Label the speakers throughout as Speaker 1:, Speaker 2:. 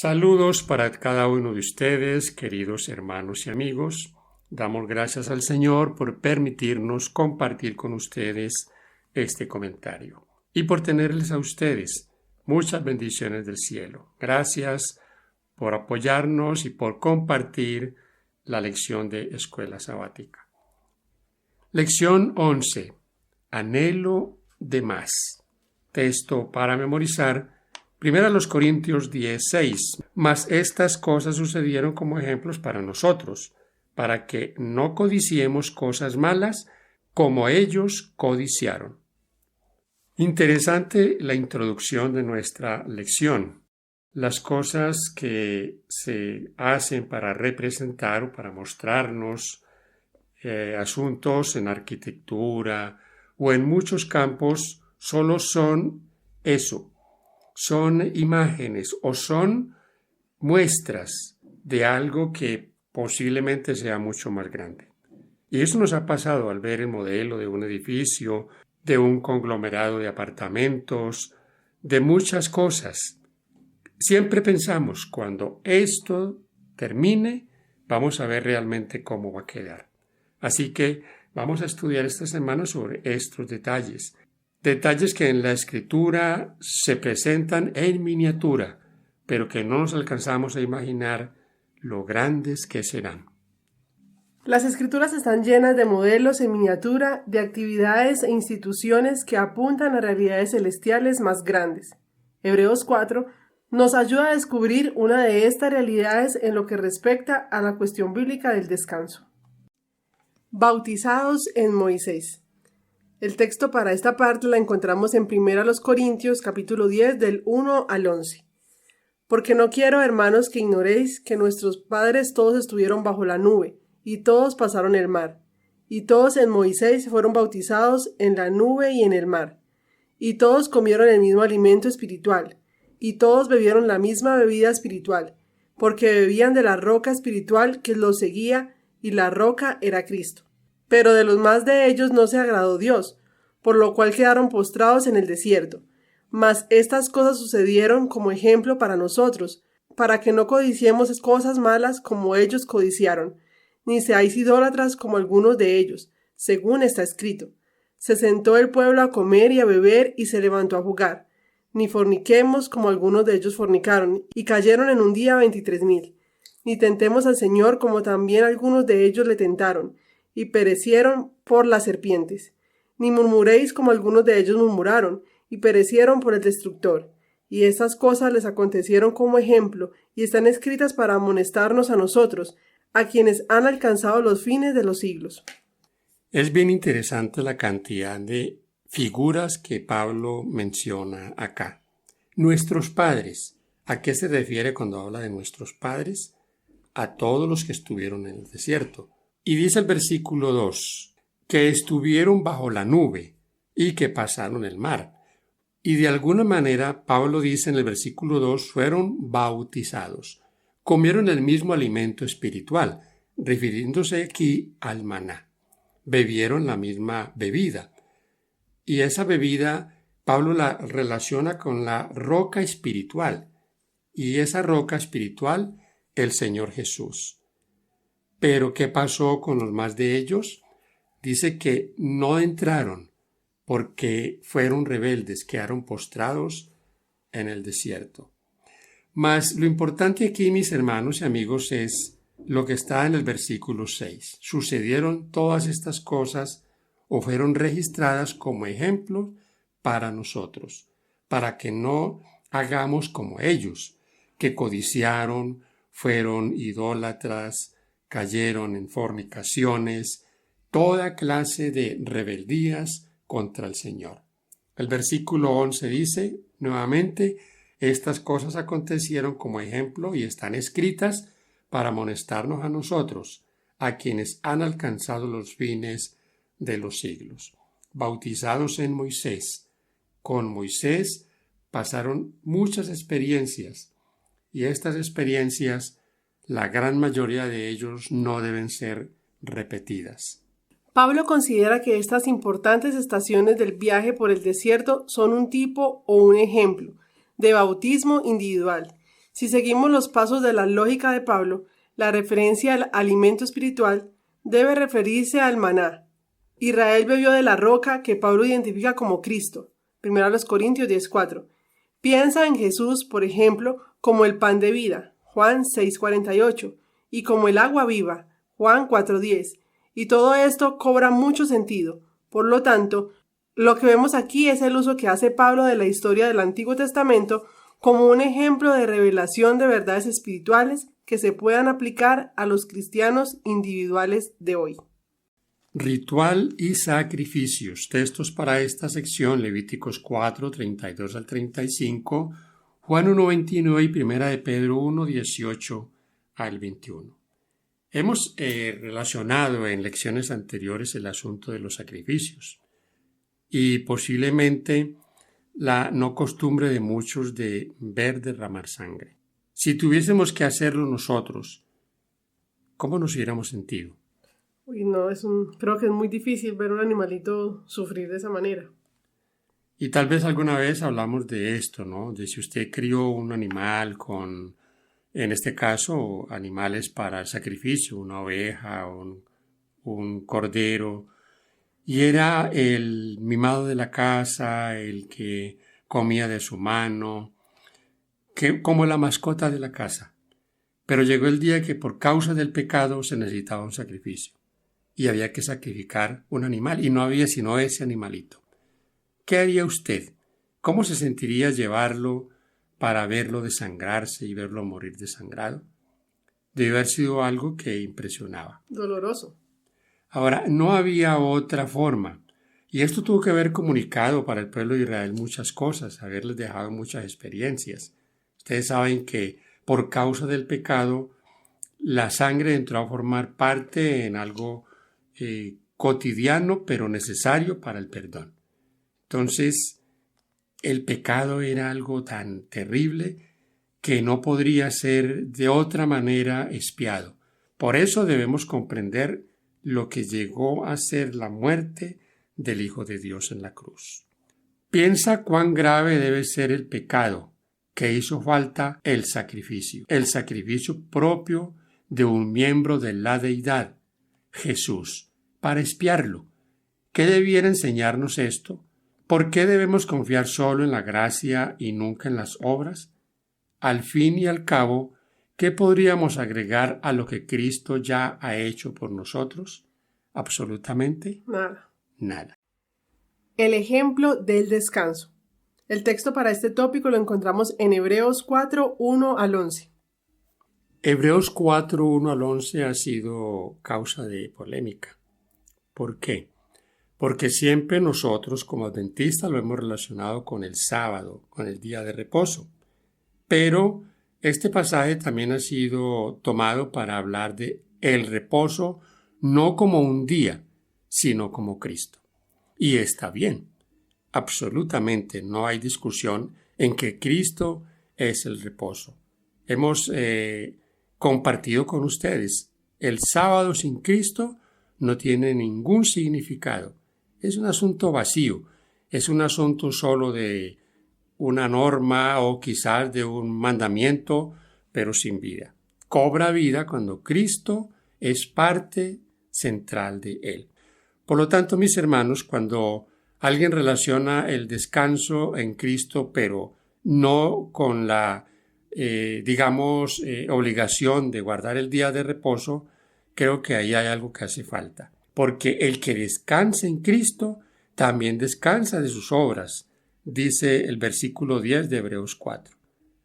Speaker 1: Saludos para cada uno de ustedes, queridos hermanos y amigos. Damos gracias al Señor por permitirnos compartir con ustedes este comentario y por tenerles a ustedes muchas bendiciones del cielo. Gracias por apoyarnos y por compartir la lección de Escuela Sabática. Lección 11. Anhelo de más. Texto para memorizar. 1 Corintios 10:6. Mas estas cosas sucedieron como ejemplos para nosotros, para que no codiciemos cosas malas como ellos codiciaron. Interesante la introducción de nuestra lección. Las cosas que se hacen para representar o para mostrarnos asuntos en arquitectura o en muchos campos solo son eso. Son imágenes o son muestras de algo que posiblemente sea mucho más grande. Y eso nos ha pasado al ver el modelo de un edificio, de un conglomerado de apartamentos, de muchas cosas. Siempre pensamos, cuando esto termine, vamos a ver realmente cómo va a quedar. Así que vamos a estudiar esta semana sobre estos detalles. Detalles que en la Escritura se presentan en miniatura, pero que no nos alcanzamos a imaginar lo grandes que serán.
Speaker 2: Las Escrituras están llenas de modelos en miniatura, de actividades e instituciones que apuntan a realidades celestiales más grandes. Hebreos 4 nos ayuda a descubrir una de estas realidades en lo que respecta a la cuestión bíblica del descanso. Bautizados en Moisés. El texto para esta parte la encontramos en 1 Corintios capítulo 10 del 1 al 11. Porque no quiero, hermanos, que ignoréis que nuestros padres todos estuvieron bajo la nube, y todos pasaron el mar, y todos en Moisés fueron bautizados en la nube y en el mar, y todos comieron el mismo alimento espiritual, y todos bebieron la misma bebida espiritual, porque bebían de la roca espiritual que los seguía, y la roca era Cristo. Pero de los más de ellos no se agradó Dios, por lo cual quedaron postrados en el desierto. Mas estas cosas sucedieron como ejemplo para nosotros, para que no codiciemos cosas malas como ellos codiciaron, ni seáis idólatras como algunos de ellos, según está escrito. Se sentó el pueblo a comer y a beber y se levantó a jugar. Ni forniquemos como algunos de ellos fornicaron, y cayeron en un día 23,000. Ni tentemos al Señor como también algunos de ellos le tentaron, y perecieron por las serpientes. Ni murmuréis como algunos de ellos murmuraron, y perecieron por el destructor. Y estas cosas les acontecieron como ejemplo, y están escritas para amonestarnos a nosotros, a quienes han alcanzado los fines de los siglos.
Speaker 1: Es bien interesante la cantidad de figuras que Pablo menciona acá. Nuestros padres. ¿A qué se refiere cuando habla de nuestros padres? A todos los que estuvieron en el desierto. Y dice el versículo 2, que estuvieron bajo la nube y que pasaron el mar. Y de alguna manera, Pablo dice en el versículo 2, fueron bautizados. Comieron el mismo alimento espiritual, refiriéndose aquí al maná. Bebieron la misma bebida. Y esa bebida, Pablo la relaciona con la roca espiritual. Y esa roca espiritual, el Señor Jesús. Pero ¿qué pasó con los más de ellos? Dice que no entraron porque fueron rebeldes, quedaron postrados en el desierto. Mas lo importante aquí, mis hermanos y amigos, es lo que está en el versículo 6. Sucedieron todas estas cosas o fueron registradas como ejemplo para nosotros, para que no hagamos como ellos, que codiciaron, fueron idólatras, cayeron en fornicaciones, toda clase de rebeldías contra el Señor. El versículo 11 dice, nuevamente, estas cosas acontecieron como ejemplo y están escritas para amonestarnos a nosotros, a quienes han alcanzado los fines de los siglos. Bautizados en Moisés. Con Moisés pasaron muchas experiencias y estas experiencias, la gran mayoría de ellos, no deben ser repetidas.
Speaker 2: Pablo considera que estas importantes estaciones del viaje por el desierto son un tipo o un ejemplo de bautismo individual, Si seguimos los pasos de la lógica de Pablo, la referencia al alimento espiritual debe referirse al maná. Israel bebió de la roca que Pablo identifica como Cristo. 1 Corintios 10:4. Piensa en Jesús, por ejemplo, como el pan de vida, Juan 6:48, y como el agua viva, Juan 4:10. Y todo esto cobra mucho sentido. Por lo tanto, lo que vemos aquí es el uso que hace Pablo de la historia del Antiguo Testamento como un ejemplo de revelación de verdades espirituales que se puedan aplicar a los cristianos individuales de hoy.
Speaker 1: Ritual y sacrificios. Textos para esta sección: Levíticos 4, 32 al 35, Juan 1, 29 y 1 de Pedro 1, 18 al 21. Hemos relacionado en lecciones anteriores el asunto de los sacrificios y posiblemente la no costumbre de muchos de ver derramar sangre. Si tuviésemos que hacerlo nosotros, ¿cómo nos hubiéramos sentido?
Speaker 2: No, creo que es muy difícil ver un animalito sufrir de esa manera.
Speaker 1: Y tal vez alguna vez hablamos de esto, ¿no? De si usted crió un animal con, en este caso, animales para el sacrificio, una oveja, un cordero, y era el mimado de la casa, el que comía de su mano, como la mascota de la casa. Pero llegó el día que por causa del pecado se necesitaba un sacrificio y había que sacrificar un animal y no había sino ese animalito. ¿Qué haría usted? ¿Cómo se sentiría llevarlo para verlo desangrarse y verlo morir desangrado? Debe haber sido algo que impresionaba.
Speaker 2: Doloroso.
Speaker 1: Ahora, no había otra forma. Y esto tuvo que haber comunicado para el pueblo de Israel muchas cosas, haberles dejado muchas experiencias. Ustedes saben que por causa del pecado, la sangre entró a formar parte en algo cotidiano, pero necesario para el perdón. Entonces, el pecado era algo tan terrible que no podría ser de otra manera expiado. Por eso debemos comprender lo que llegó a ser la muerte del Hijo de Dios en la cruz. Piensa cuán grave debe ser el pecado, que hizo falta el sacrificio propio de un miembro de la deidad, Jesús, para expiarlo. ¿Qué debiera enseñarnos esto? ¿Por qué debemos confiar solo en la gracia y nunca en las obras? Al fin y al cabo, ¿qué podríamos agregar a lo que Cristo ya ha hecho por nosotros? Absolutamente nada.
Speaker 2: El ejemplo del descanso. El texto para este tópico lo encontramos en Hebreos 4, 1 al 11.
Speaker 1: Hebreos 4, 1 al 11 ha sido causa de polémica. ¿Por qué? Porque siempre nosotros como adventistas lo hemos relacionado con el sábado, con el día de reposo. Pero este pasaje también ha sido tomado para hablar de el reposo no como un día, sino como Cristo. Y está bien. Absolutamente no hay discusión en que Cristo es el reposo. Hemos compartido con ustedes. El sábado sin Cristo no tiene ningún significado. Es un asunto vacío. Es un asunto solo de una norma o quizás de un mandamiento, pero sin vida. Cobra vida cuando Cristo es parte central de él. Por lo tanto, mis hermanos, cuando alguien relaciona el descanso en Cristo, pero no con la, obligación de guardar el día de reposo, creo que ahí hay algo que hace falta. Porque el que descansa en Cristo también descansa de sus obras, dice el versículo 10 de Hebreos 4.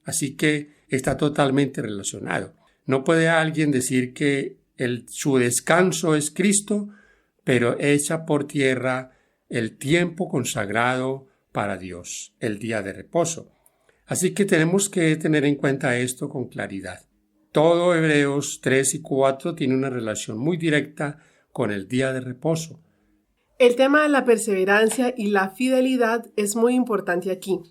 Speaker 1: Así que está totalmente relacionado. No puede alguien decir que su descanso es Cristo, pero echa por tierra el tiempo consagrado para Dios, el día de reposo. Así que tenemos que tener en cuenta esto con claridad. Todo Hebreos 3 y 4 tiene una relación muy directa con el día de reposo.
Speaker 2: El tema de la perseverancia y la fidelidad es muy importante aquí.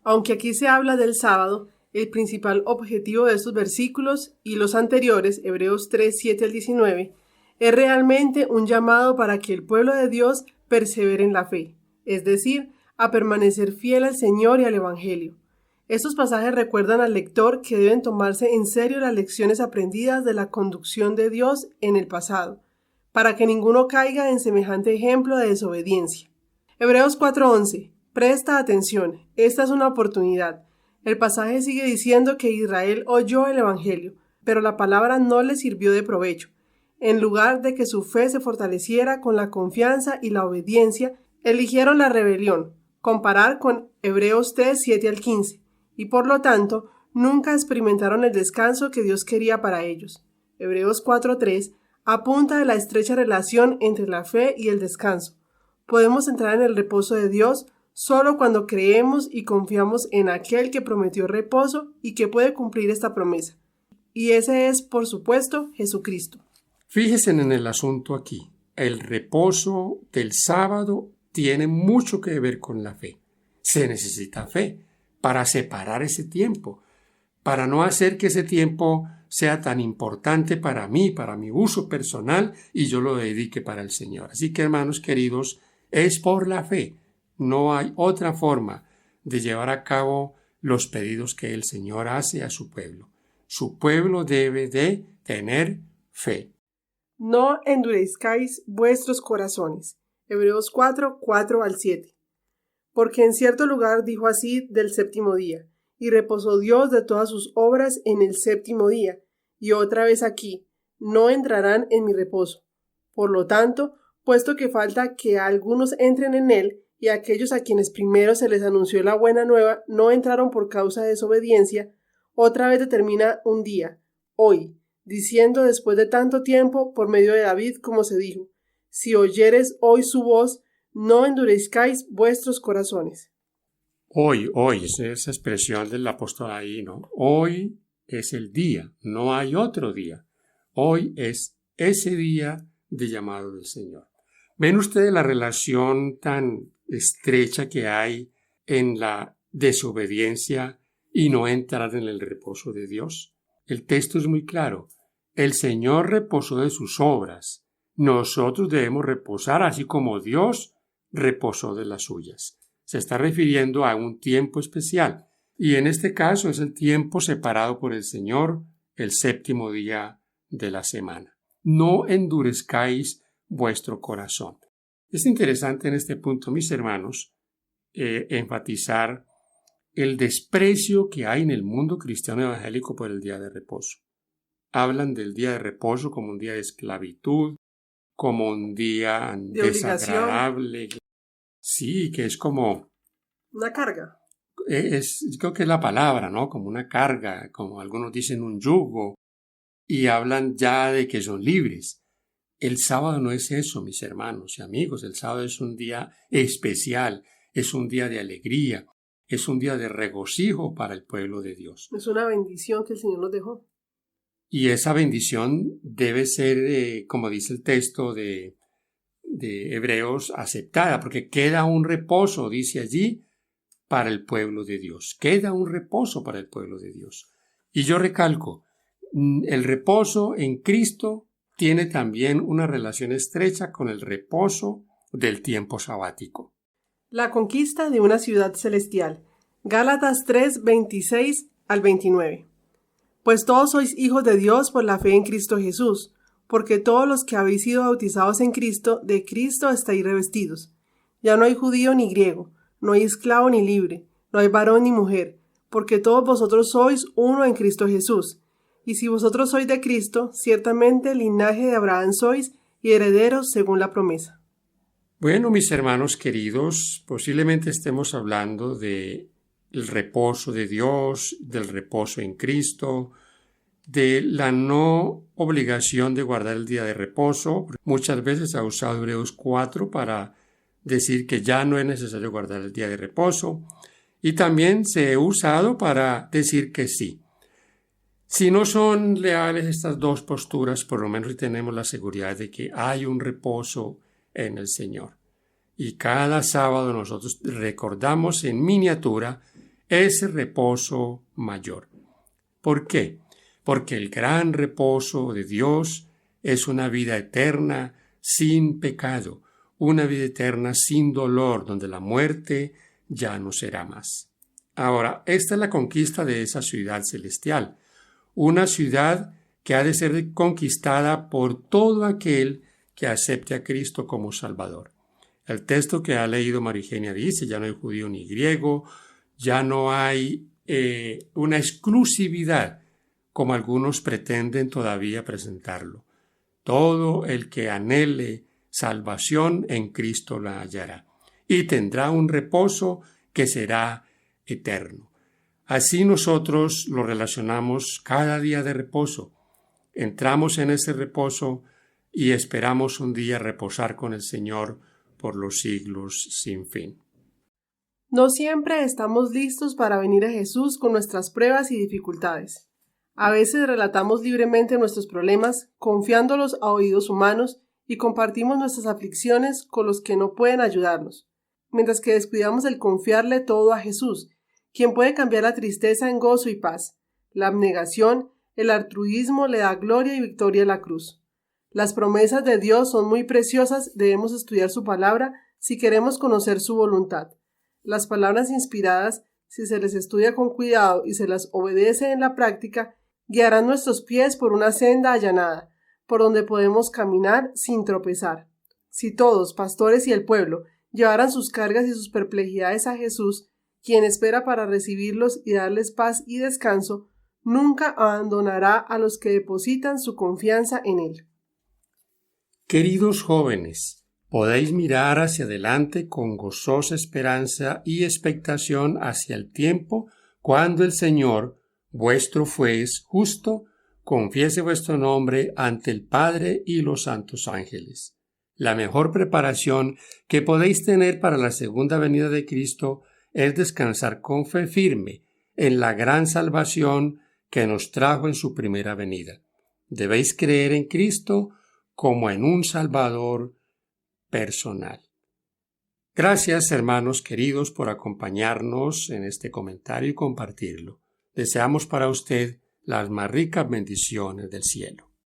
Speaker 2: Aunque aquí se habla del sábado, el principal objetivo de estos versículos y los anteriores, Hebreos 3, 7 al 19, es realmente un llamado para que el pueblo de Dios persevere en la fe, es decir, a permanecer fiel al Señor y al Evangelio. Estos pasajes recuerdan al lector que deben tomarse en serio las lecciones aprendidas de la conducción de Dios en el pasado, para que ninguno caiga en semejante ejemplo de desobediencia. Hebreos 4:11. Presta atención, esta es una oportunidad. El pasaje sigue diciendo que Israel oyó el Evangelio, pero la palabra no le sirvió de provecho. En lugar de que su fe se fortaleciera con la confianza y la obediencia, eligieron la rebelión, comparar con Hebreos 3, 7 al 15, y por lo tanto nunca experimentaron el descanso que Dios quería para ellos. Hebreos 4:3 apunta a la estrecha relación entre la fe y el descanso. Podemos entrar en el reposo de Dios solo cuando creemos y confiamos en aquel que prometió reposo y que puede cumplir esta promesa. Y ese es, por supuesto, Jesucristo.
Speaker 1: Fíjense en el asunto aquí. El reposo del sábado tiene mucho que ver con la fe. Se necesita fe para separar ese tiempo, para no hacer que ese tiempo sea tan importante para mí, para mi uso personal, y yo lo dedique para el Señor. Así que, hermanos queridos, es por la fe. No hay otra forma de llevar a cabo los pedidos que el Señor hace a su pueblo. Su pueblo debe de tener fe.
Speaker 2: No endurezcáis vuestros corazones. Hebreos 4, 4 al 7. Porque en cierto lugar dijo así del séptimo día, y reposó Dios de todas sus obras en el séptimo día, y otra vez aquí, no entrarán en mi reposo. Por lo tanto, puesto que falta que algunos entren en él, y aquellos a quienes primero se les anunció la buena nueva no entraron por causa de desobediencia, otra vez determina un día, hoy, diciendo después de tanto tiempo por medio de David, como se dijo, si oyeres hoy su voz, no endurezcáis vuestros corazones.
Speaker 1: Hoy, esa expresión del apóstol ahí, ¿no? Hoy es el día, no hay otro día. Hoy es ese día de llamado del Señor. ¿Ven ustedes la relación tan estrecha que hay en la desobediencia y no entrar en el reposo de Dios? El texto es muy claro. El Señor reposó de sus obras. Nosotros debemos reposar así como Dios reposó de las suyas. Se está refiriendo a un tiempo especial, y en este caso es el tiempo separado por el Señor, el séptimo día de la semana. No endurezcáis vuestro corazón. Es interesante en este punto, mis hermanos, enfatizar el desprecio que hay en el mundo cristiano evangélico por el día de reposo. Hablan del día de reposo como un día de esclavitud, como un día desagradable. Sí, que es como...
Speaker 2: Una carga.
Speaker 1: Creo que es la palabra, ¿no? Como una carga, como algunos dicen un yugo, y hablan ya de que son libres. El sábado no es eso, mis hermanos y amigos. El sábado es un día especial, es un día de alegría, es un día de regocijo para el pueblo de Dios.
Speaker 2: Es una bendición que el Señor nos dejó.
Speaker 1: Y esa bendición debe ser, como dice el texto de Hebreos, aceptada, porque queda un reposo, dice allí, para el pueblo de Dios. Queda un reposo para el pueblo de Dios. Y yo recalco, el reposo en Cristo tiene también una relación estrecha con el reposo del tiempo sabático.
Speaker 2: La conquista de una ciudad celestial. Gálatas 3, 26 al 29. Pues todos sois hijos de Dios por la fe en Cristo Jesús, porque todos los que habéis sido bautizados en Cristo, de Cristo estáis revestidos. Ya no hay judío ni griego, no hay esclavo ni libre, no hay varón ni mujer, porque todos vosotros sois uno en Cristo Jesús. Y si vosotros sois de Cristo, ciertamente linaje de Abraham sois y herederos según la promesa.
Speaker 1: Bueno, mis hermanos queridos, posiblemente estemos hablando del reposo de Dios, del reposo en Cristo, de la no obligación de guardar el día de reposo. Muchas veces ha usado Hebreos 4 para decir que ya no es necesario guardar el día de reposo, y también se ha usado para decir que sí. Si no son leales estas dos posturas, por lo menos tenemos la seguridad de que hay un reposo en el Señor. Y cada sábado nosotros recordamos en miniatura ese reposo mayor. ¿Por qué? Porque el gran reposo de Dios es una vida eterna sin pecado, una vida eterna sin dolor, donde la muerte ya no será más. Ahora, esta es la conquista de esa ciudad celestial, una ciudad que ha de ser conquistada por todo aquel que acepte a Cristo como Salvador. El texto que ha leído Marigenia dice, ya no hay judío ni griego, ya no hay una exclusividad como algunos pretenden todavía presentarlo. Todo el que anhele salvación en Cristo la hallará y tendrá un reposo que será eterno. Así nosotros lo relacionamos cada día de reposo. Entramos en ese reposo y esperamos un día reposar con el Señor por los siglos sin fin.
Speaker 2: No siempre estamos listos para venir a Jesús con nuestras pruebas y dificultades. A veces relatamos libremente nuestros problemas, confiándolos a oídos humanos, y compartimos nuestras aflicciones con los que no pueden ayudarnos, mientras que descuidamos el confiarle todo a Jesús, quien puede cambiar la tristeza en gozo y paz. La abnegación, el altruismo le da gloria y victoria a la cruz. Las promesas de Dios son muy preciosas, debemos estudiar su palabra si queremos conocer su voluntad. Las palabras inspiradas, si se les estudia con cuidado y se las obedece en la práctica, guiarán nuestros pies por una senda allanada, por donde podemos caminar sin tropezar. Si todos, pastores y el pueblo, llevaran sus cargas y sus perplejidades a Jesús, quien espera para recibirlos y darles paz y descanso, nunca abandonará a los que depositan su confianza en Él.
Speaker 1: Queridos jóvenes, podéis mirar hacia adelante con gozosa esperanza y expectación hacia el tiempo cuando el Señor, vuestro juez justo, confiese vuestro nombre ante el Padre y los santos ángeles. La mejor preparación que podéis tener para la segunda venida de Cristo es descansar con fe firme en la gran salvación que nos trajo en su primera venida. Debéis creer en Cristo como en un Salvador personal. Gracias, hermanos queridos, por acompañarnos en este comentario y compartirlo. Deseamos para usted las más ricas bendiciones del cielo.